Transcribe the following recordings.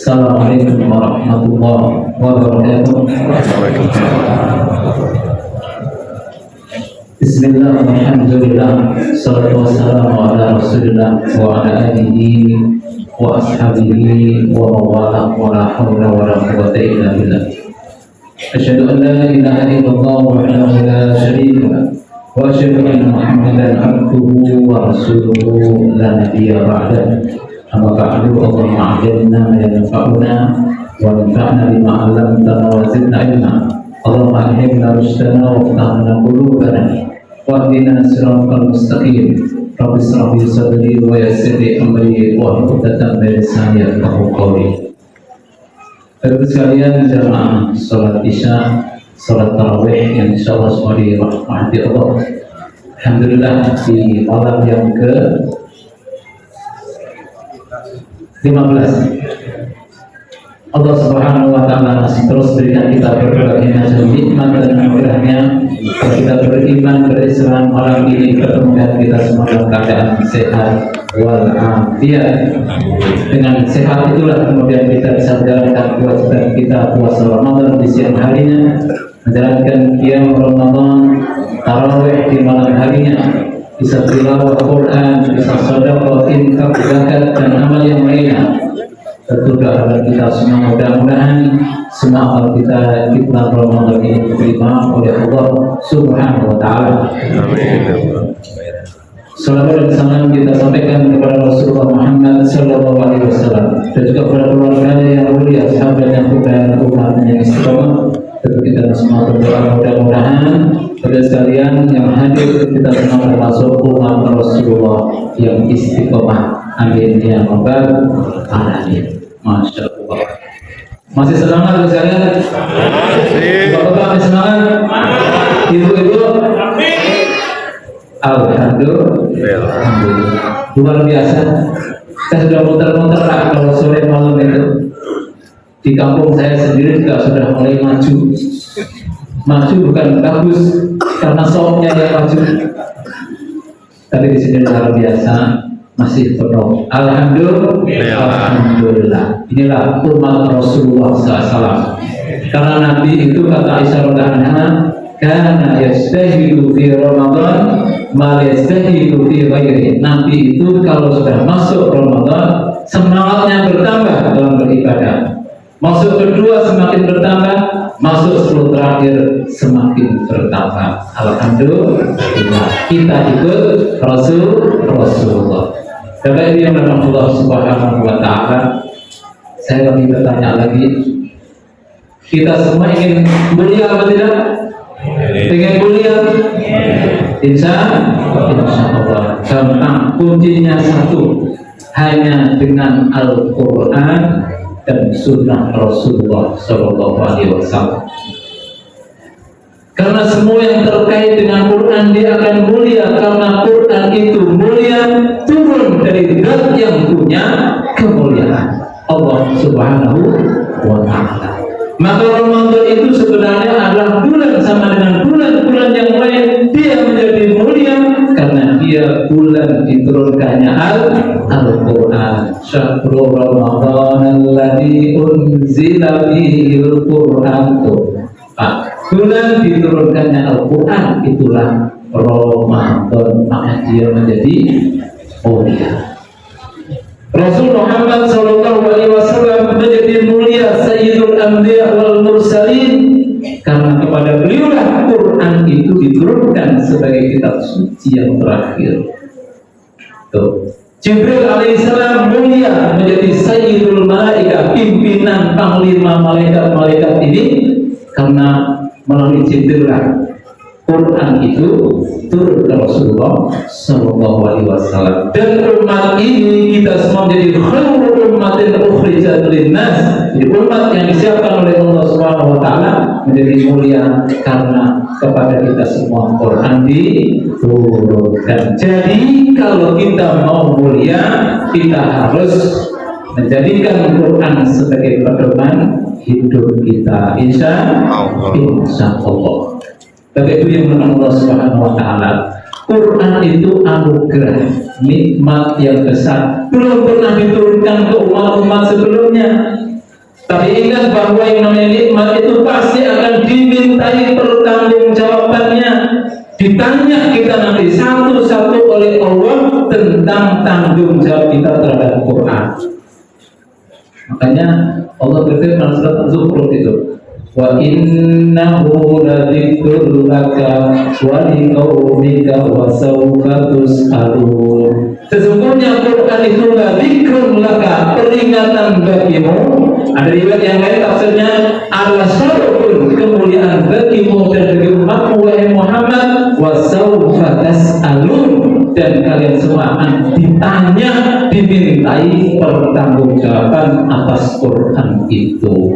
Assalamualaikum warahmatullahi wabarakatuh. Bismillah, alhamdulillah, salatu wassalamu ala rasulillah wa ala alihi wa ashabihi wa mawala wa la hawla wa la quwwata illa billah. Asyhadu an la ilaha illallah wahdahu la syarika lah wa asyhadu anna Muhammadan abduhu wa rasuluhu la nabiyya ba'dah. Amma ba'du, Allahumma 'allimna ma yanfa'una wa anfa'na bima 'allamtana wa zidna ilma. Allahumma alhimna rushdana wa ftah lana qulubana wa hdina siratal mustaqim. Rabbi shrah li sadri wa yassir li amri wa hlul 'uqdatam min lisani yafqahu qawli. Bapak sekalian, jamaah salat Isya, salat tarawih yang insyaallah semua dirahmati Allah. Alhamdulillah, di malam yang ke 15 Allah Subhanahu wa Ta'ala masih terus berikan kita berbagai macam nikmat dan anugerahnya. Kita beriman, berislam, malam ini pertemuan kita semua dalam keadaan sehat walafiat. Dengan sehat itulah kemudian kita bisa menjalankan kewajiban kita puasa Ramadan di siang harinya, menjalankan qiyam Ramadan, tarawih di malam harinya, bisa tilawah Quran, bisa sedekah, infak, zakat dan amal yang lainnya. Tentu doa kita semua, mudah-mudahan semua amal kita di bulan Ramadan ini diterima oleh Allah Subhanahu wa Ta'ala. Salawat dan salam kita sampaikan kepada Rasulullah Muhammad sallallahu alaihi wasallam dan juga kepada keluarganya yang mulia, sahabatnya dan umatnya yang istiqomah. Tentu kita semua berdoa mudah-mudahan pada sekalian yang hadir kita semua termasuk umat Rasulullah yang istiqomah. Amin ya rabbal alamin. Masya Allah. Masih semangat sekalian? Bapak-bapak masih semangat? Ibu-ibu? Alhamdulillah. Luar biasa. Saya sudah muter-muter lah kalau sore malam itu. Di kampung saya sendiri juga sudah mulai maju. Maju bukan bagus karena softnya yang maju. Tapi di sini luar biasa, masih penuh. Alhamdulillah. Inilah umat Rasulullah SAW. Karena Nabi itu kata Aisyah radhiyallahu anha, kana yastahidu fi Ramadan ma yastahidu fi ghairihi. Nabi itu kalau sudah masuk Ramadan semangatnya bertambah dalam beribadah. Masuk kedua semakin bertambah, masuk 10 terakhir semakin bertambah. Alhamdulillah, kita ikut Rasulullah. Bapak Ibu yang dirahmati Allah Subhanahu wa Ta'ala, saya lagi bertanya lagi, kita semua ingin mulia apa tidak? Ingin mulia? Insya Allah. Karena kuncinya satu, hanya dengan Al-Quran dan Sunnah Rasulullah Sallallahu Alaihi Wasallam. Karena semua yang terkait dengan Quran dia akan mulia, karena Quran itu mulia, turun dari zat yang punya kemuliaan, Allah Subhanahu wa Ta'ala. Maka Ramadan itu sebenarnya adalah bulan sama dengan bulan-bulan yang lain, dia menjadi mulia karena dia bulan diturunkannya Al-Quran. Syahrul Ramadan alladzi unzila fihi al-Quran. Bulan diturunkannya Al-Quran itulah Ramadan, maka dia menjadi mulia. Rasul Muhammad SAW menjadi mulia, Sayyidul Anbiya wal Mursalin, karena kepada beliaulah Quran itu diturunkan sebagai kitab suci yang terakhir. Tuh. Jibril alaihissalam mulia, menjadi Sayyidul Malaika, pimpinan panglima malaikat-malaikat ini, karena melalui Jibril Quran itu turun ke Rasulullah Sallallahu Alaihi Wasallam. Dan umat ini kita semua menjadi khairul ummatin ukhrijat linnas, jadi umat yang disiapkan oleh Allah Subhanahu Wa Taala menjadi mulia karena kepada kita semua Quran diturunkan. Jadi kalau kita mau mulia, kita harus menjadikan Quran sebagai pedoman hidup kita. Insya Allah. Bapak Ibu yang mengenal Allah Subhanahu wa Ta'ala, Quran itu anugerah, nikmat yang besar, belum pernah diturunkan ke umat-umat sebelumnya. Tapi ingat bahwa yang namanya nikmat itu pasti akan dimintai pertanggungjawabannya. Ditanya kita nanti satu-satu oleh Allah tentang tanggung jawab kita terhadap Quran. Makanya Allah berfirman surat Az-Zukhruf itu, wa innahu ladzikrun laka wa liqaumika wa sawfa tus'alun. Sesungguhnya Quran itu ladzikrun laka, peringatan bagimu. Ada riwayat yang lain tafsirnya adalah syarafun, kemuliaan bagimu dan bagi umatmu wahai Muhammad, wa sawfa tas'alun, dan kalian semua akan ditanya, dimintai pertanggungjawaban atas Quran itu.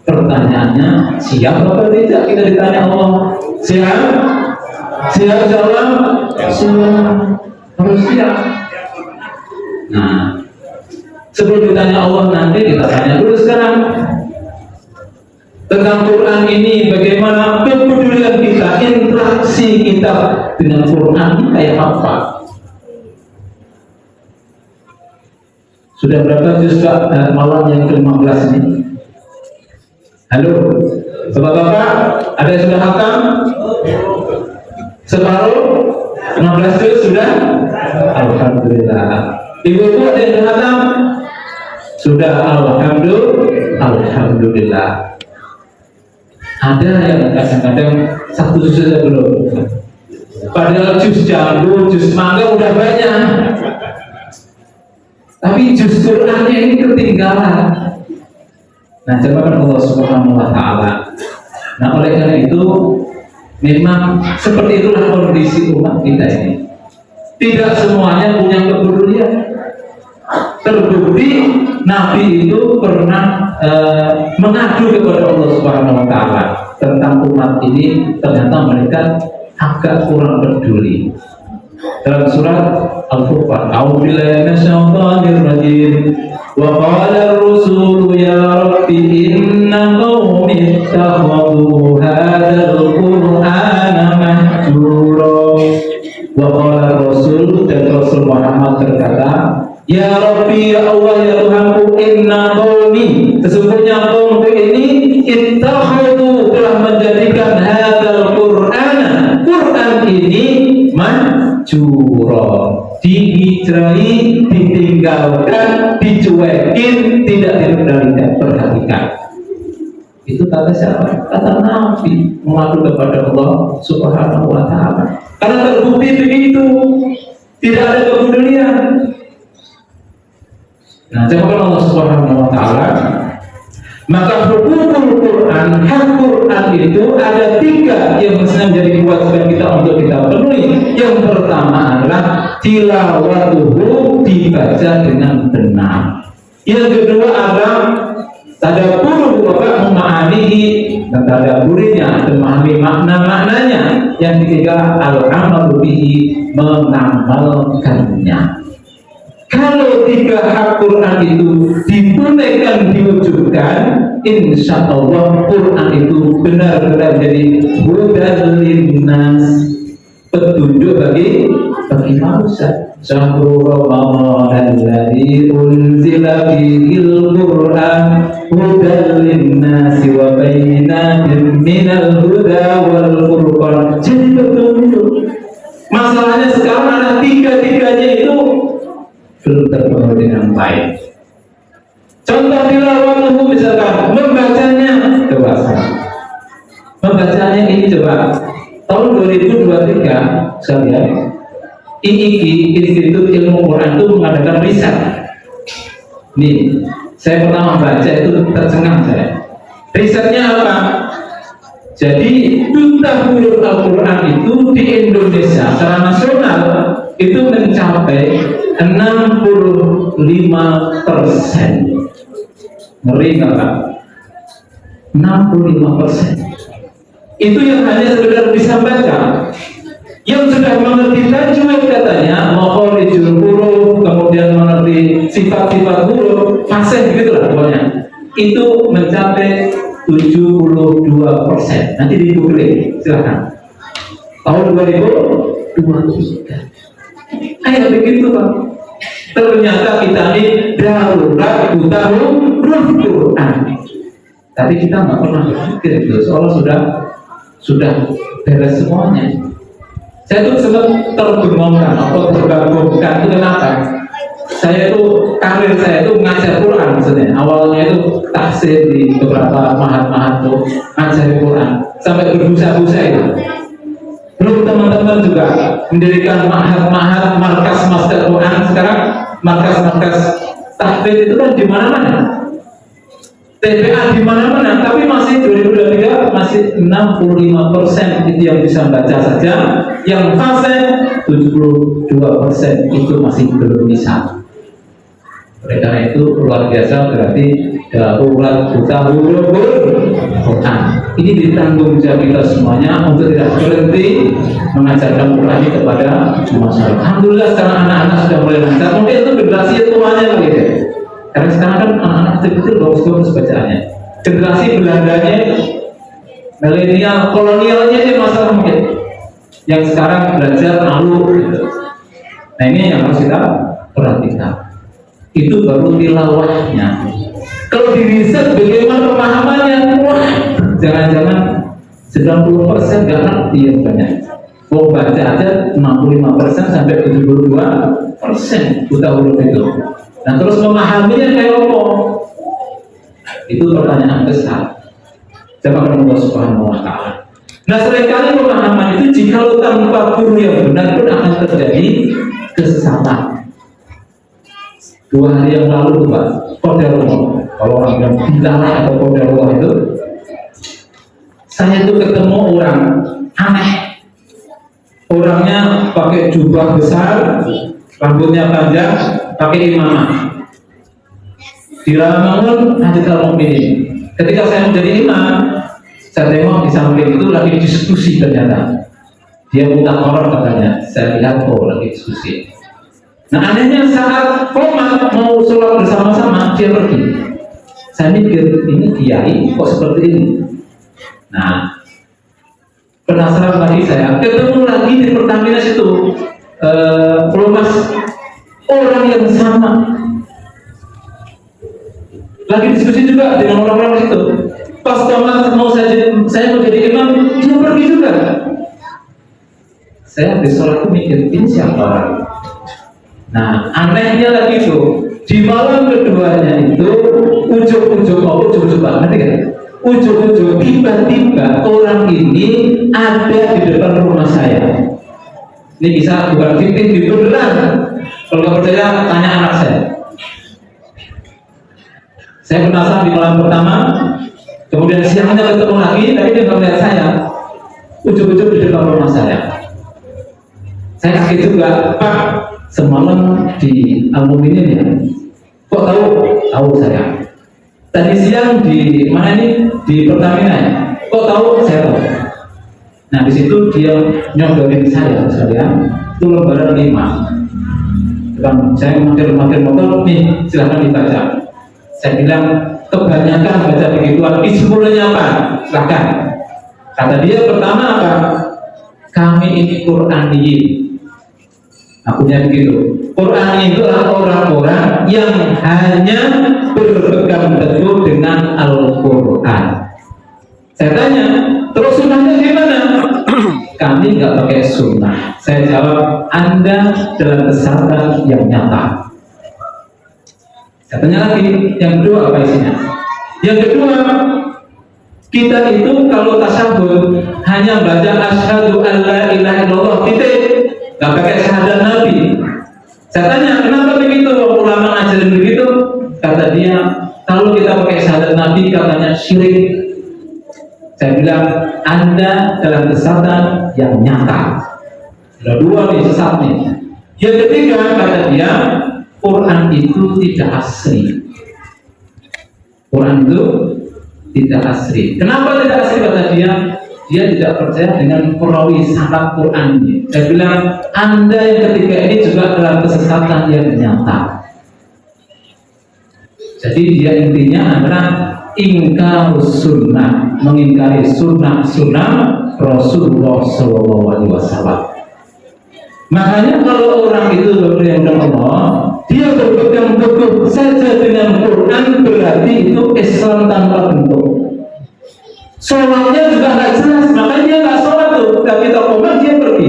Pertanyaannya, siap atau tidak kita ditanya Allah? Siap? Siap jawab? Siap. Harus siap. Nah, sebelum ditanya Allah nanti, kita tanya dulu sekarang tentang Quran ini, bagaimana kepedulian kita, interaksi kita dengan Quran ini kayak apa? Sudah berapa juz malam yang ke-15 ini? Halo, bapak-bapak, ada yang sudah hatam? Separuh? 15 juz sudah? Alhamdulillah. Ibu-ibu ada yang sudah hatam? Sudah, alhamdulillah. Ada yang kadang-kadang satu juz saja belum. Padahal juz jambu, juz mangga udah banyak. Tapi juz Qur'annya ini ketinggalan. Nah, jamaah Allah Subhanahu wa taala. Nah, oleh karena itu memang seperti itulah kondisi umat kita ini. Tidak semuanya punya kepedulian. Terbukti Nabi itu pernah mengadu kepada Allah Subhanahu wa taala tentang umat ini, ternyata mereka agak kurang peduli. Dalam surat Al-Furqan, a'udzubillahi minasyaitonir rajim. Wa qala ar-rusulu ya rabbi inna qaumi ittakhadhu hadzal qur'ana mahjura. Wa qala ar-rasul, dan Rasul Muhammad berkata, ya Rabbi, ya Allah, ya Tuhanku, inna qaumi, sesungguhnya kaumku ini ittakhadhu, telah menjadikan hadzal qur'ana, Quran ini mahjura, dihijrai, ditinggalkan, dicuekin, tidak diperhatikan. Itu kata siapa? Kata Nabi mengadu kepada Allah Subhanahu wa taala. Karena terbukti begitu, tidak ada kepedulian. Nah, jawab Allah Subhanahu wa taala, maka hukumul Quran, hak Quran itu ada 3 yang mestinya menjadi kewajiban kita untuk kita penuhi. Yang pertama adalah tilawatuhu, dibaca dengan benar. Yang kedua adalah tadabbur wa memahamihi, dan tadabburinya, memahami makna-maknanya. Yang ketiga al-amalu bihi, mengamalkannya. Kalau 3 hak Quran itu ditunaikan, diwujudkan, insya Allah Quran itu benar-benar jadi hudan linnas, petunjuk bagi manusia. Syahrul Ramadan alladzi unzila fihil Qur'an hudan linnas wa bayyinatin minal huda wal furqan. Jadi petunjuk. Masalahnya sekarang ada 3-tiganya itu belum terpenuhi dengan baik. Contoh tilawatuhu, misalkan membacanya, coba membacanya ini coba tahun 2023 sekalian, IIQ, Institut Ilmu Quran itu mengadakan riset. Nih, saya pernah membaca itu tercengang saya. Risetnya apa? Jadi duta huruf Al-Quran itu di Indonesia secara nasional itu mencapai 65%. Ngeri nggak? 65%. Itu yang hanya sekedar bisa baca. Yang sudah mengerti tajwid katanya, makhorijul huruf, kemudian mengerti sifat-sifat huruf, fasih gitulah pokoknya. Itu mencapai 72%. Nanti di Google, silakan. Tahun 2023. Kayak begitu, Pak. Ternyata kita ini darurat buta huruf Quran. Tapi kita nggak pernah berpikir itu, soalnya sudah beres semuanya. Saya tuh sempat terbengongkan atau tergabungkan itu kenapa? Saya itu karir saya itu mengajar Quran maksudnya. Awalnya itu tafsir di beberapa mahat-mahat tuh ngajar Quran sampai berbusa-busa itu. Belum teman-teman juga mendirikan mahat-mahat markas master Quran. Sekarang markas-markas tahfidz itu kan di mana-mana. TPA di mana-mana, tapi masih 2023 masih 65% itu yang bisa baca saja, yang fase 72% itu masih belum bisa. Oleh karena itu luar biasa, berarti darurat buta huruf Quran. Ini ditanggung jawab kita semuanya untuk tidak berhenti mengajarkan Quran ini kepada masyarakat. Alhamdulillah sekarang anak-anak sudah mulai lancar. Mungkin itu generasi tuanya lagi deh. Karena sekarang kan anak-anak kecil bagus-bagus bacaannya. Generasi Belandanya, milenial, kolonialnya ini masalah mungkin. Yang sekarang belajar alur gitu. Nah ini yang harus kita perhatikan. Itu baru tilawahnya. Kalau diriset bagaimana pemahamannya, wah, jangan-jangan 90% nggak ngerti yang banyak. Mau baca aja 65% sampai 72% buta huruf itu. Nah terus memahaminya kayak apa? Itu pertanyaan besar. Coba Allah Subhanahu Wa Taala. Nah seringkali pemahaman itu jika tanpa guru yang benar pun akan terjadi kesesatan. 2 hari yang lalu tuh Pak, Qadarullah. Kalau orang yang bilang atau Qadarullah itu, saya tuh ketemu orang aneh. Orangnya pakai jubah besar, rambutnya panjang, pakai imamah. Di Ramadhan hadits al-mu'minin. Ketika saya menjadi imam, saya tengok di samping itu lagi diskusi ternyata. Dia minta orang katanya. Saya lihat lagi diskusi. Nah anehnya saat komat mau sholat bersama-sama dia pergi. Saya mikir ini kiai kok seperti ini. Nah penasaran lagi saya ketemu lagi di Pertamina situ pelumas orang yang sama. Lagi diskusi juga dengan orang-orang itu. Pas komat mau saya mau jadi imam dia pergi juga. Saya habis sholat itu mikir ini siapa orang? Nah, anehnya lagi itu di malam keduanya itu ujung-ujung nanti kan? Ujung-ujung tiba-tiba orang ini ada di depan rumah saya. Ini bisa bukan fiktif, di beneran. Kalau nggak percaya, tanya anak saya. Saya penasaran di malam pertama, kemudian siangnya ketemu lagi, tapi dia nggak melihat saya. Ujung-ujung di depan rumah saya. Saya kaget juga, Pak. Semalam di al-mu'minin ya, kok tahu saya. Tadi siang di mana ini di Pertamina ya, kok tahu saya tahu. Nah di situ dia nyodorin saya itu lembaran 5. Dan saya mampir motor nih silahkan dibaca. Saya bilang kebanyakan baca begituan, isinya apa? Silahkan. Kata dia pertama apa? Kami ini Qur'aniyin. Akunya begitu. Quran itu adalah orang-orang yang hanya berpegang teguh dengan Al-Quran. Saya tanya, terus sunnahnya gimana? Kami nggak pakai sunnah. Saya jawab, Anda dalam kesalahan yang nyata. Saya tanya lagi, yang kedua apa isinya? Yang kedua, kita itu kalau tasyahud hanya baca asyhadu an la ilaha illallah titik. Gak pakai syahadat Nabi. Saya tanya, kenapa begitu? Ulama ngajarin begitu? Kata dia, kalau kita pakai syahadat Nabi katanya syirik. Saya bilang, Anda dalam kesesatan yang nyata. Sudah 2 nih sesat nih. Yang ketiga kata dia, Quran itu tidak asli. Quran itu tidak asli. Kenapa tidak asli kata dia? Dia tidak percaya dengan perawi sanad Quran ini. Saya bilang, Anda yang ketiga ini juga dalam kesesatan yang nyata. Jadi dia intinya adalah ingkar sunnah, mengingkari sunnah Rasulullah SAW. Makanya kalau orang itu berpegang Allah, dia berpegang teguh saja dengan Quran, berarti itu Islam tanpa bentuk. sholatnya juga nggak jelas, makanya dia nggak sholat tuh. Kita komen dia pergi.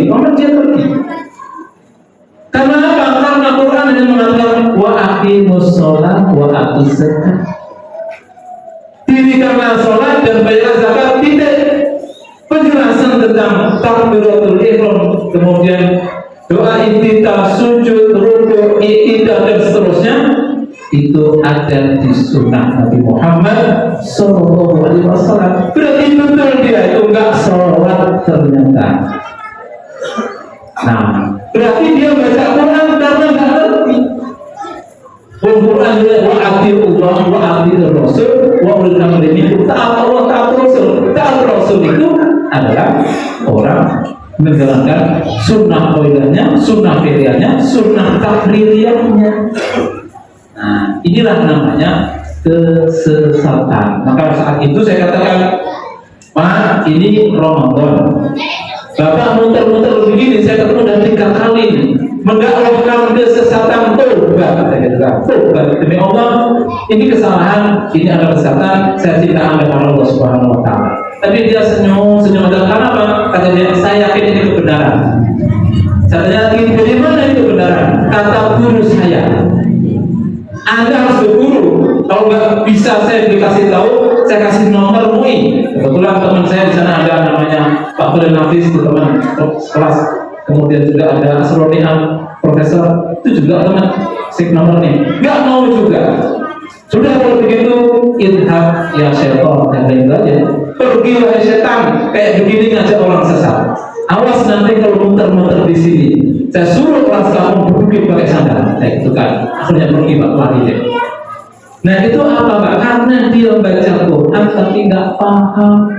Karena apa? Karena Quran yang mengatakan wa aqimus sholat wa atuz zakat. Dirikanlah sholat dan bayar zakat. Tidak. Penjelasan tentang takbiratul ihram, kemudian doa iftitah, sujud, rukuk, i'tidah dan seterusnya itu ada di sunnah Nabi Muhammad Sallallahu Alaihi Wasallam. Berarti betul dia itu enggak sholat ternyata. Nah, berarti dia baca Quran karena enggak ngerti. Quran dia wa atiullah wa atiur rasul wa ulil amri minkum. Taat Allah, taat Rasul. Taat Rasul itu adalah orang menjalankan sunnah qauliyahnya, sunnah fi'liyahnya, sunnah takririahnya. Nah, inilah namanya kesesatan. Maka saat itu saya katakan, Pak, ini Ramadan. Bapak muter-muter begini, saya ketemu dan 3 kali mendakwahkan kesesatan. Tobat, saya katakan, tobat demi Allah. Ini kesalahan, ini adalah kesesatan. Saya cinta Anda kepada Allah Subhanahu Wa Taala. Tapi dia senyum karena apa? Kata dia, saya yakin ini kebenaran. Saya yakin dari mana itu kebenaran? Kata guru saya. Anda harus berguru. Kalau nggak bisa saya dikasih tahu, saya kasih nomor MUI. Kebetulan teman saya di sana ada namanya Pak Fadil Nafis, itu teman kelas. Kemudian juga ada Asronian, profesor, itu juga teman. Sik nomor nih. Nggak mau juga. Sudah kalau begitu, idhab ya syaitan dan lain lain. Pergi wahai setan, kayak begini ngajak orang sesat. Awas nanti kalau muter-muter di sini. Saya suruh kelas kamu duduk pakai sandal. Nah itu kan, akhirnya pergi Pak lari deh. Nah itu apa Pak? Karena dia baca Quran tapi nggak paham.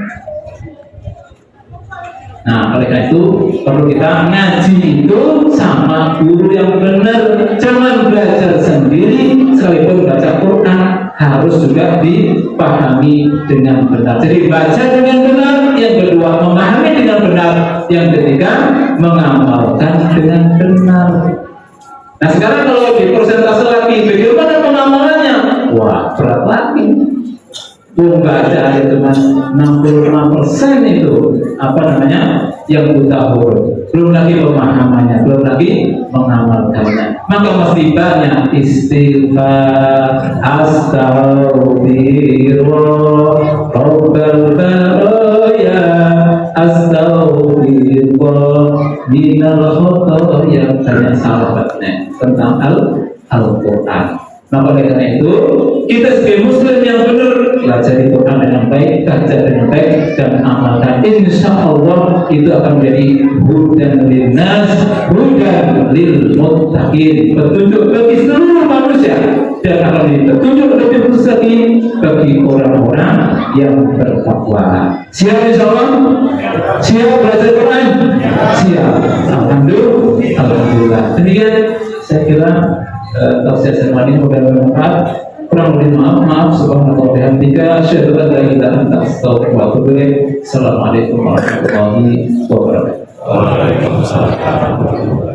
Nah oleh karena itu perlu kita ngaji itu sama guru yang benar. Jangan belajar sendiri, sekalipun baca Quran harus juga dipahami dengan benar. Jadi baca dengan benar, yang kedua memahami dengan benar, yang ketiga mengamalkan dengan benar. Nah sekarang kalau di persentase lagi, bagaimana pengamalannya? Wah berat lagi. Membaca itu cuma 65% itu apa namanya yang buta huruf, belum lagi pemahamannya, belum lagi mengamalkannya. Maka mesti banyak istighfar, astagfirullah, rabbal baraya, astagfirullah, minal khotoya. Banyak sahabatnya tentang Al-Quran. Maka oleh karena itu kita sebagai muslim yang benar belajar Quran dengan baik, baca dengan baik dan amalkan. Insya Allah itu akan menjadi hudan linnas, hudan lil muttaqin, petunjuk bagi seluruh manusia, dan akan menjadi petunjuk lebih khusus lagi bagi orang-orang yang bertakwa. Siap insya Allah? Siap belajar Quran? Siap. Alhamdulillah. Demikian saya kira tafsir sermon ini mudah bermanfaat. Kurang lebih maaf. Subhanallah wa bihamdika, asyhadu an la ilaha illa anta, astaghfiruka wa atubu ilaik. Assalamualaikum warahmatullahi wabarakatuh. Waalaikumsalam.